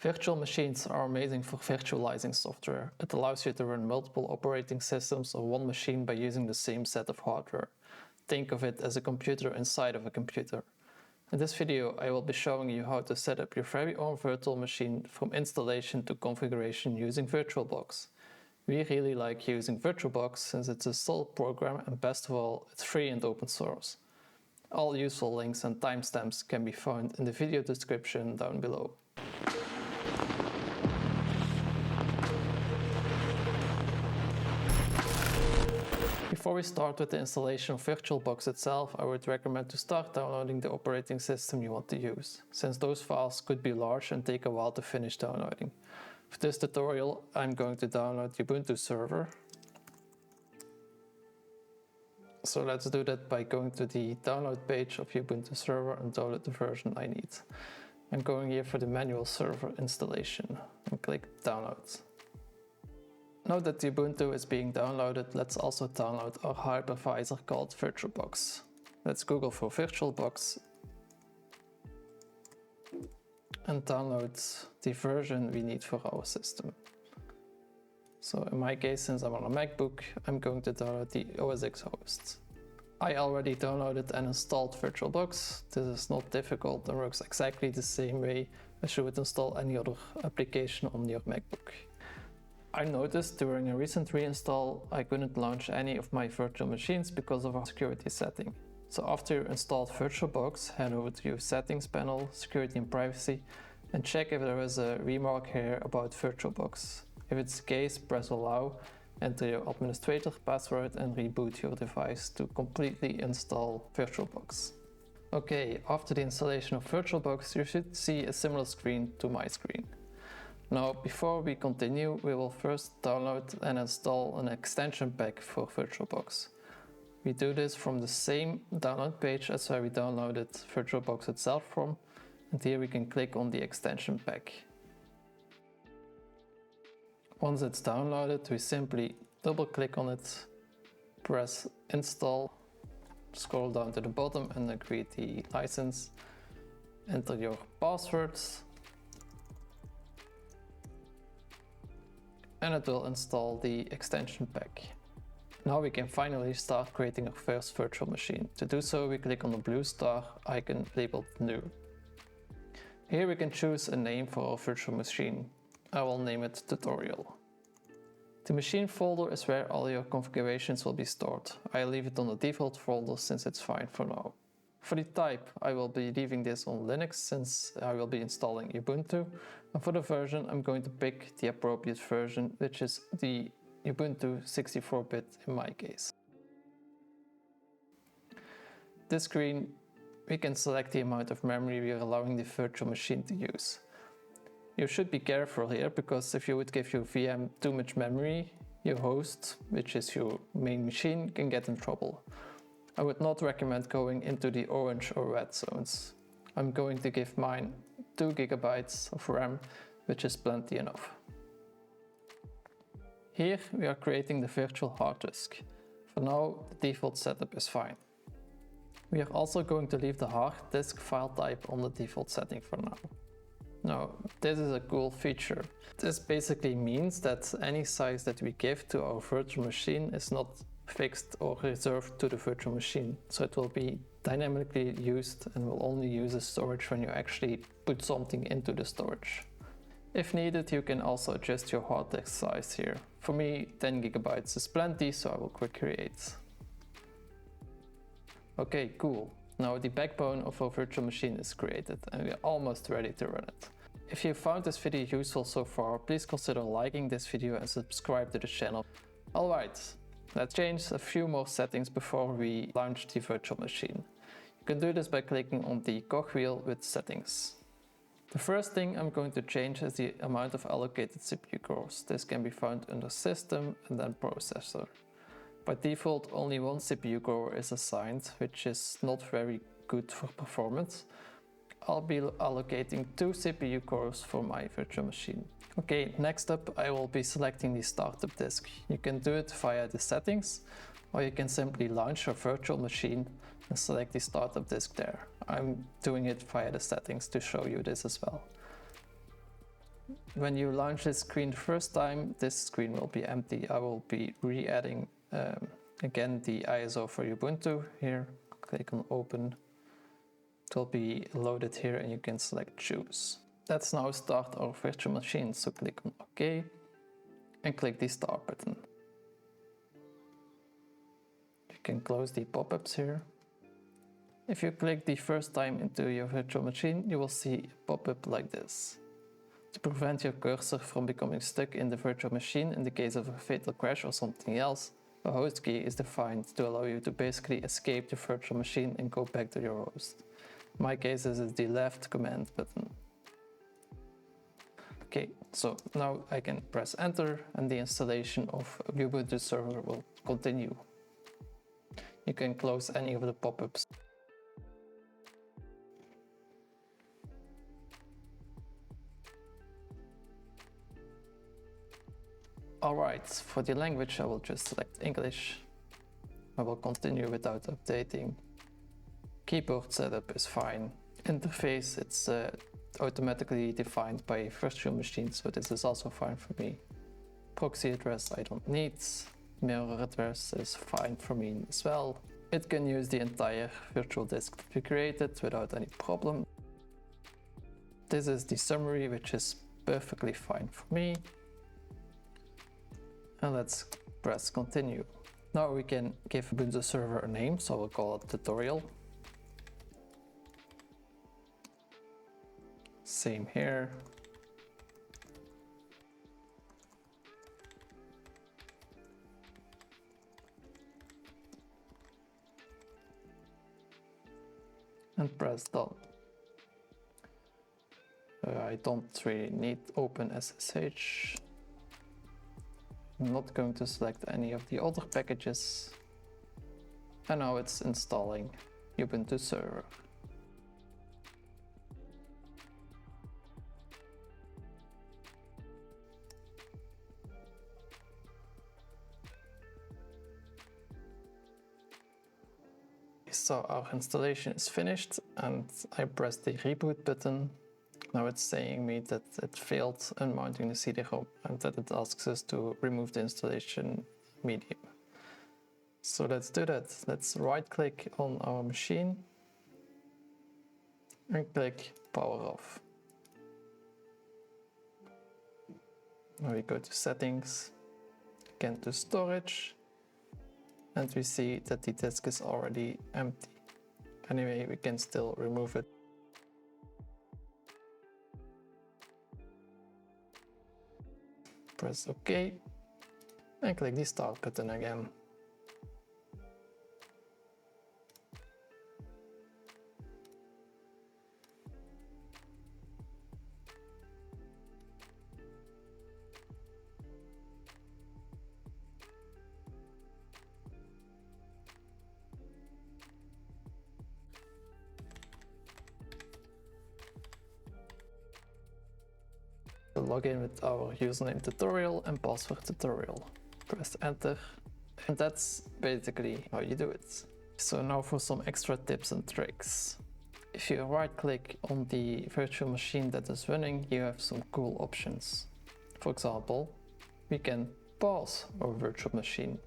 Virtual machines are amazing for virtualizing software. It allows you to run multiple operating systems on one machine by using the same set of hardware. Think of it as a computer inside of a computer. In this video, I will be showing you how to set up your very own virtual machine from installation to configuration using VirtualBox. We really like using VirtualBox since it's a solid program and best of all, it's free and open source. All useful links and timestamps can be found in the video description down below. Before we start with the installation of VirtualBox itself, I would recommend to start downloading the operating system you want to use, since those files could be large and take a while to finish downloading. For this tutorial, I'm going to download Ubuntu Server. So let's do that by going to the download page of Ubuntu Server and download the version I need. I'm going here for the manual server installation and click download. Now that the Ubuntu is being downloaded, let's also download our hypervisor called VirtualBox. Let's Google for VirtualBox and download the version we need for our system. So in my case, since I'm on a MacBook, I'm going to download the OS X host. I already downloaded and installed VirtualBox. This is not difficult and works exactly the same way as you would install any other application on your MacBook. I noticed during a recent reinstall I couldn't launch any of my virtual machines because of a security setting. So after you installed VirtualBox, head over to your settings panel, security and privacy, and check if there is a remark here about VirtualBox. If it's the case, press allow, enter your administrator password and reboot your device to completely install VirtualBox. Okay, after the installation of VirtualBox, you should see a similar screen to my screen. Now, before we continue, we will first download and install an extension pack for VirtualBox. We do this from the same download page as where we downloaded VirtualBox itself from, and here we can click on the extension pack. Once it's downloaded, we simply double click on it, press install, scroll down to the bottom and agree the license, enter your passwords, and it will install the extension pack. Now we can finally start creating our first virtual machine. To do so, we click on the blue star icon labeled New. Here we can choose a name for our virtual machine. I will name it Tutorial. The machine folder is where all your configurations will be stored. I leave it on the default folder since it's fine for now. For the type, I will be leaving this on Linux since I will be installing Ubuntu. And for the version, I'm going to pick the appropriate version, which is the Ubuntu 64-bit in my case. This screen, we can select the amount of memory we are allowing the virtual machine to use. You should be careful here, because if you would give your VM too much memory, your host, which is your main machine, can get in trouble. I would not recommend going into the orange or red zones. I'm going to give mine 2 GB of RAM, which is plenty enough. Here we are creating the virtual hard disk. For now, the default setup is fine. We are also going to leave the hard disk file type on the default setting for now. Now, this is a cool feature. This basically means that any size that we give to our virtual machine is not fixed or reserved to the virtual machine. So it will be dynamically used and will only use the storage when you actually put something into the storage. If needed, you can also adjust your hard disk size here. For me, 10 GB is plenty, so I will quick create. Okay, cool. Now the backbone of our virtual machine is created and we are almost ready to run it. If you found this video useful so far, please consider liking this video and subscribe to the channel. Alright, let's change a few more settings before we launch the virtual machine. You can do this by clicking on the cogwheel with settings. The first thing I'm going to change is the amount of allocated CPU cores. This can be found under System and then Processor. By default, only one CPU core is assigned, which is not very good for performance. I'll be allocating 2 CPU cores for my virtual machine. Okay, next up I will be selecting the startup disk. You can do it via the settings, or you can simply launch your virtual machine and select the startup disk there. I'm doing it via the settings to show you this as well. When you launch this screen the first time, this screen will be empty. I will be re-adding again the ISO for Ubuntu here. Click on open. It will be loaded here and you can select choose. Let's now start our virtual machine. So click on OK and click the start button. You can close the pop-ups here. If you click the first time into your virtual machine, you will see a pop-up like this. To prevent your cursor from becoming stuck in the virtual machine in the case of a fatal crash or something else, a host key is defined to allow you to basically escape the virtual machine and go back to your host. In my case, this is the left command button. Okay, so now I can press enter and the installation of Ubuntu Server will continue. You can close any of the pop-ups. Alright, for the language I will just select English. I will continue without updating. Keyboard setup is fine. Interface, it's automatically defined by virtual machine, so this is also fine for me. Proxy address I don't need. Mirror address is fine for me as well. It can use the entire virtual disk that we created without any problem. This is the summary, which is perfectly fine for me. And let's press continue. Now we can give Ubuntu Server a name, so we'll call it tutorial. Same here. And press done. I don't really need OpenSSH. I'm not going to select any of the other packages. And now it's installing Ubuntu Server. So our installation is finished and I pressed the reboot button. Now it's saying me that it failed unmounting the CD-ROM and that it asks us to remove the installation medium. So let's do that. Let's right click on our machine and click power off. Now we go to settings, again to storage, and we see that the disk is already empty. Anyway, we can still remove it. Press OK and click the start button again. Log in with our username tutorial and password tutorial. Press enter, and that's basically how you do it. So now for some extra tips and tricks. If you right click on the virtual machine that is running, you have some cool options. For example, we can pause our virtual machine.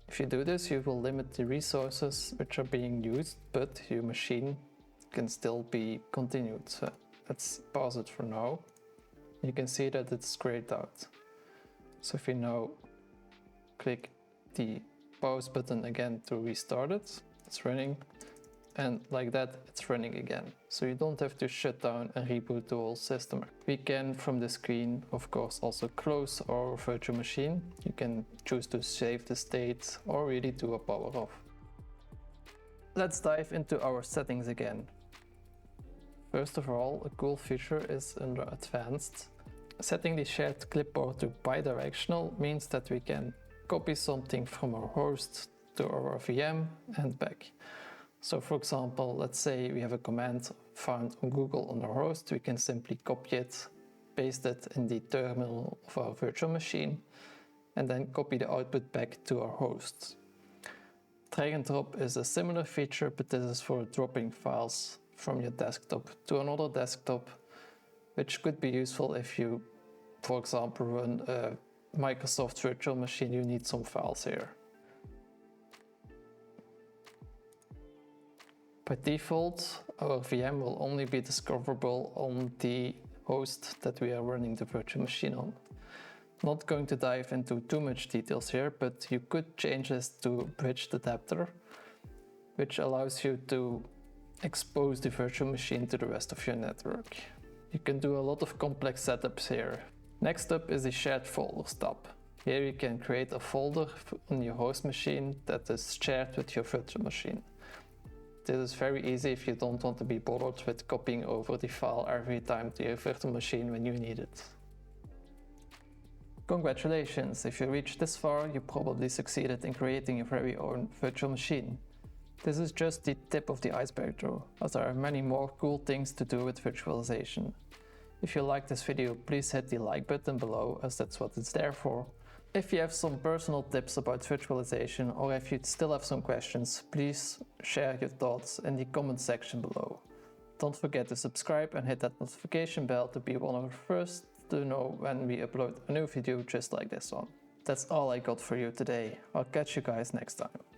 If you do this, you will limit the resources which are being used, but your machine can still be continued. So let's pause it for now. You can see that it's grayed out. So if you now click the pause button again to restart it, it's running, and like that it's running again. So you don't have to shut down and reboot the whole system. We can from the screen of course also close our virtual machine. You can choose to save the state or really do a power off. Let's dive into our settings again. First of all, a cool feature is under advanced. Setting the shared clipboard to bidirectional means that we can copy something from our host to our VM and back. So for example, let's say we have a command found on Google on our host, we can simply copy it, paste it in the terminal of our virtual machine, and then copy the output back to our host. Drag and drop is a similar feature, but this is for dropping files from your desktop to another desktop which could be useful if you, for example, run a Microsoft virtual machine. You need some files here. By default, our VM will only be discoverable on the host that we are running the virtual machine on. Not going to dive into too much details here, but you could change this to bridge adapter, which allows you to expose the virtual machine to the rest of your network. You can do a lot of complex setups here. Next up is the shared folders tab. Here you can create a folder on your host machine that is shared with your virtual machine. This is very easy if you don't want to be bothered with copying over the file every time to your virtual machine when you need it. Congratulations, if you reached this far, you probably succeeded in creating your very own virtual machine. This is just the tip of the iceberg though, as there are many more cool things to do with virtualization. If you liked this video, please hit the like button below, as that's what it's there for. If you have some personal tips about virtualization, or if you still have some questions, please share your thoughts in the comment section below. Don't forget to subscribe and hit that notification bell to be one of the first to know when we upload a new video just like this one. That's all I got for you today. I'll catch you guys next time.